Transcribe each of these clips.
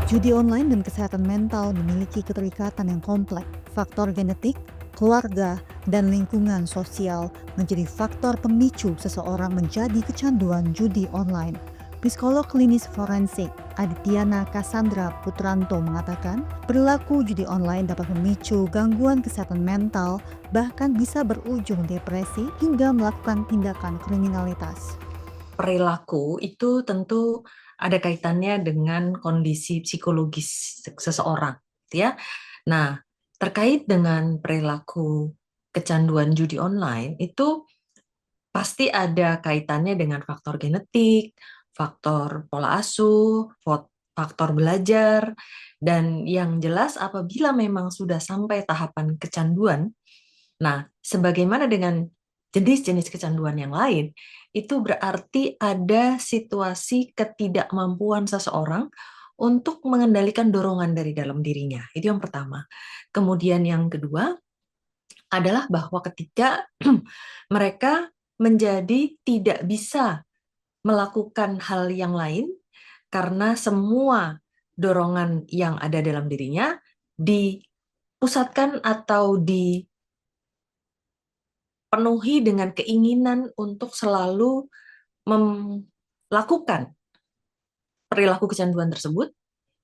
Judi online dan kesehatan mental memiliki keterikatan yang kompleks. Faktor genetik, keluarga, dan lingkungan sosial menjadi faktor pemicu seseorang menjadi kecanduan judi online. Psikolog klinis forensik Adityana Cassandra Putranto mengatakan, perilaku judi online dapat memicu gangguan kesehatan mental, bahkan bisa berujung depresi hingga melakukan tindakan kriminalitas. Perilaku itu tentu ada kaitannya dengan kondisi psikologis seseorang, gitu ya. Nah, terkait dengan perilaku kecanduan judi online itu pasti ada kaitannya dengan faktor genetik, faktor pola asuh, faktor belajar, dan yang jelas apabila memang sudah sampai tahapan kecanduan. Nah, sebagaimana dengan jenis-jenis kecanduan yang lain, itu berarti ada situasi ketidakmampuan seseorang untuk mengendalikan dorongan dari dalam dirinya. Itu yang pertama. Kemudian yang kedua adalah bahwa ketika mereka menjadi tidak bisa melakukan hal yang lain karena semua dorongan yang ada dalam dirinya dipusatkan atau penuhi dengan keinginan untuk selalu melakukan perilaku kecanduan tersebut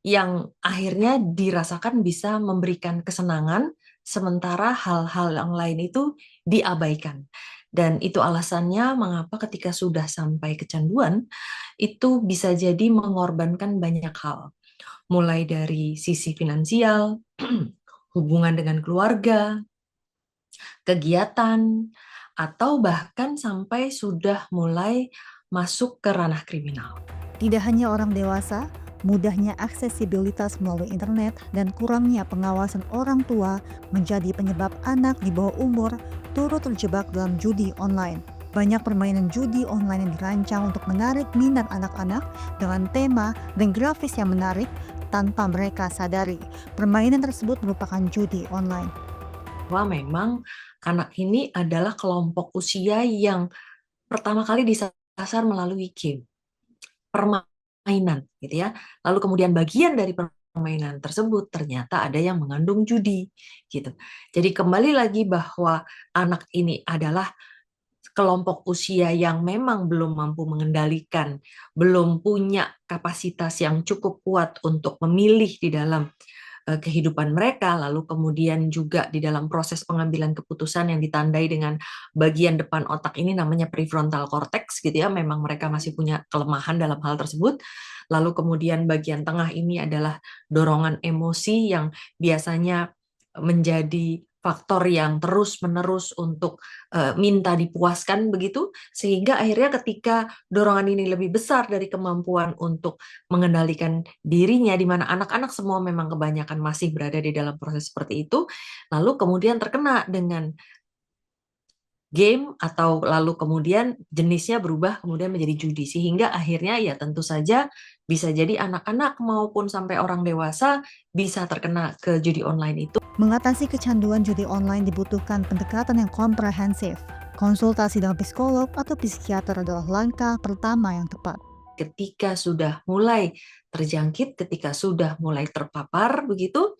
yang akhirnya dirasakan bisa memberikan kesenangan, sementara hal-hal yang lain itu diabaikan. Dan itu alasannya mengapa ketika sudah sampai kecanduan, itu bisa jadi mengorbankan banyak hal. Mulai dari sisi finansial, hubungan dengan keluarga, kegiatan, atau bahkan sampai sudah mulai masuk ke ranah kriminal. Tidak hanya orang dewasa, mudahnya aksesibilitas melalui internet dan kurangnya pengawasan orang tua menjadi penyebab anak di bawah umur turut terjebak dalam judi online. Banyak permainan judi online yang dirancang untuk menarik minat anak-anak dengan tema dan grafis yang menarik tanpa mereka sadari. Permainan tersebut merupakan judi online. Bahwa memang anak ini adalah kelompok usia yang pertama kali disasar melalui game, permainan, gitu ya. Lalu kemudian bagian dari permainan tersebut ternyata ada yang mengandung judi, gitu. Jadi kembali lagi bahwa anak ini adalah kelompok usia yang memang belum mampu mengendalikan, belum punya kapasitas yang cukup kuat untuk memilih di dalam kehidupan mereka, lalu kemudian juga di dalam proses pengambilan keputusan yang ditandai dengan bagian depan otak ini namanya prefrontal cortex, gitu ya, memang mereka masih punya kelemahan dalam hal tersebut. Lalu kemudian bagian tengah ini adalah dorongan emosi yang biasanya menjadi faktor yang terus-menerus untuk minta dipuaskan begitu, sehingga akhirnya ketika dorongan ini lebih besar dari kemampuan untuk mengendalikan dirinya, di mana anak-anak semua memang kebanyakan masih berada di dalam proses seperti itu, lalu kemudian terkena dengan game atau lalu kemudian jenisnya berubah kemudian menjadi judi, sehingga akhirnya ya tentu saja bisa jadi anak-anak maupun sampai orang dewasa bisa terkena ke judi online itu. Mengatasi kecanduan judi online dibutuhkan pendekatan yang komprehensif. Konsultasi dengan psikolog atau psikiater adalah langkah pertama yang tepat. Ketika sudah mulai terjangkit, ketika sudah mulai terpapar begitu,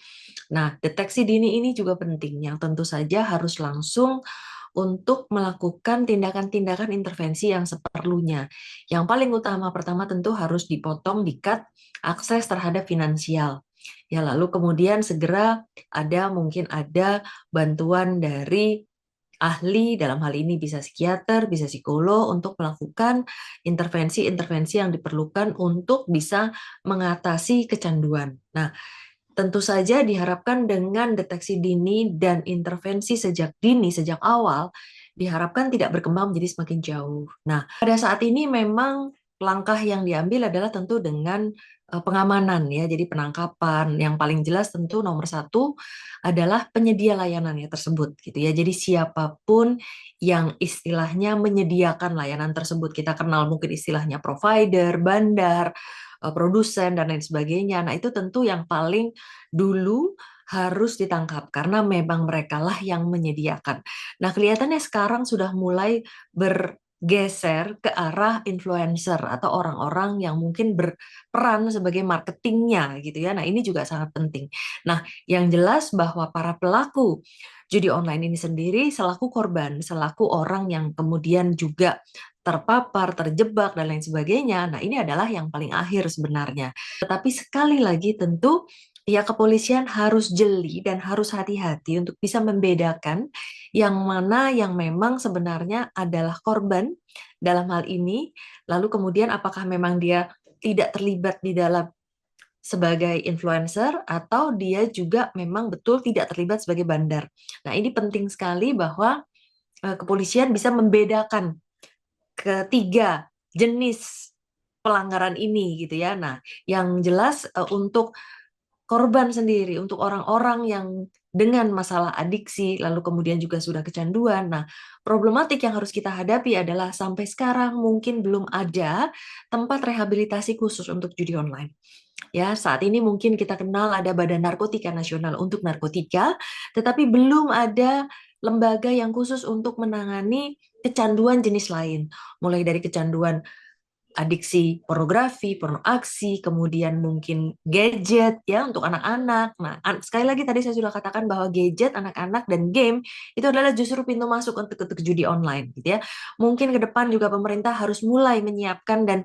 nah deteksi dini ini juga penting yang tentu saja harus langsung untuk melakukan tindakan-tindakan intervensi yang seperlunya. Yang paling utama pertama tentu harus dipotong, di-cut akses terhadap finansial. Ya, lalu kemudian segera mungkin ada bantuan dari ahli, dalam hal ini bisa psikiater, bisa psikolog, untuk melakukan intervensi-intervensi yang diperlukan untuk bisa mengatasi kecanduan. Nah, tentu saja diharapkan dengan deteksi dini dan intervensi sejak dini, sejak awal, diharapkan tidak berkembang menjadi semakin jauh. Nah, pada saat ini memang langkah yang diambil adalah tentu dengan pengamanan ya, jadi penangkapan. Yang paling jelas tentu nomor satu adalah penyedia layanannya tersebut, gitu ya. Jadi siapapun yang istilahnya menyediakan layanan tersebut, kita kenal mungkin istilahnya provider, bandar, produsen dan lain sebagainya. Nah, itu tentu yang paling dulu harus ditangkap karena memang merekalah yang menyediakan. Nah, kelihatannya sekarang sudah mulai geser ke arah influencer atau orang-orang yang mungkin berperan sebagai marketingnya gitu ya. Nah, ini juga sangat penting. Nah, yang jelas bahwa para pelaku judi online ini sendiri selaku korban, selaku orang yang kemudian juga terpapar, terjebak, dan lain sebagainya. Nah, ini adalah yang paling akhir sebenarnya. Tetapi sekali lagi tentu pihak kepolisian harus jeli dan harus hati-hati untuk bisa membedakan yang mana yang memang sebenarnya adalah korban dalam hal ini, lalu kemudian apakah memang dia tidak terlibat di dalam sebagai influencer atau dia juga memang betul tidak terlibat sebagai bandar. Nah, ini penting sekali bahwa kepolisian bisa membedakan ketiga jenis pelanggaran ini gitu ya. Nah, yang jelas untuk korban sendiri, untuk orang-orang yang dengan masalah adiksi, lalu kemudian juga sudah kecanduan. Nah, problematik yang harus kita hadapi adalah sampai sekarang mungkin belum ada tempat rehabilitasi khusus untuk judi online. Ya, saat ini mungkin kita kenal ada Badan Narkotika Nasional untuk narkotika, tetapi belum ada lembaga yang khusus untuk menangani kecanduan jenis lain, mulai dari kecanduan adiksi pornografi, porno aksi, kemudian mungkin gadget ya untuk anak-anak. Nah, sekali lagi tadi saya sudah katakan bahwa gadget anak-anak dan game itu adalah justru pintu masuk untuk judi online gitu ya. Mungkin ke depan juga pemerintah harus mulai menyiapkan dan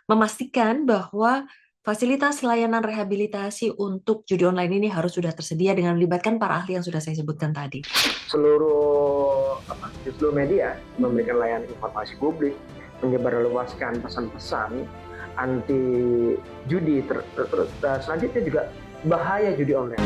memastikan bahwa fasilitas layanan rehabilitasi untuk judi online ini harus sudah tersedia dengan melibatkan para ahli yang sudah saya sebutkan tadi. Di seluruh media memberikan layanan informasi publik, menyebarluaskan pesan-pesan anti judi, selanjutnya juga bahaya judi online.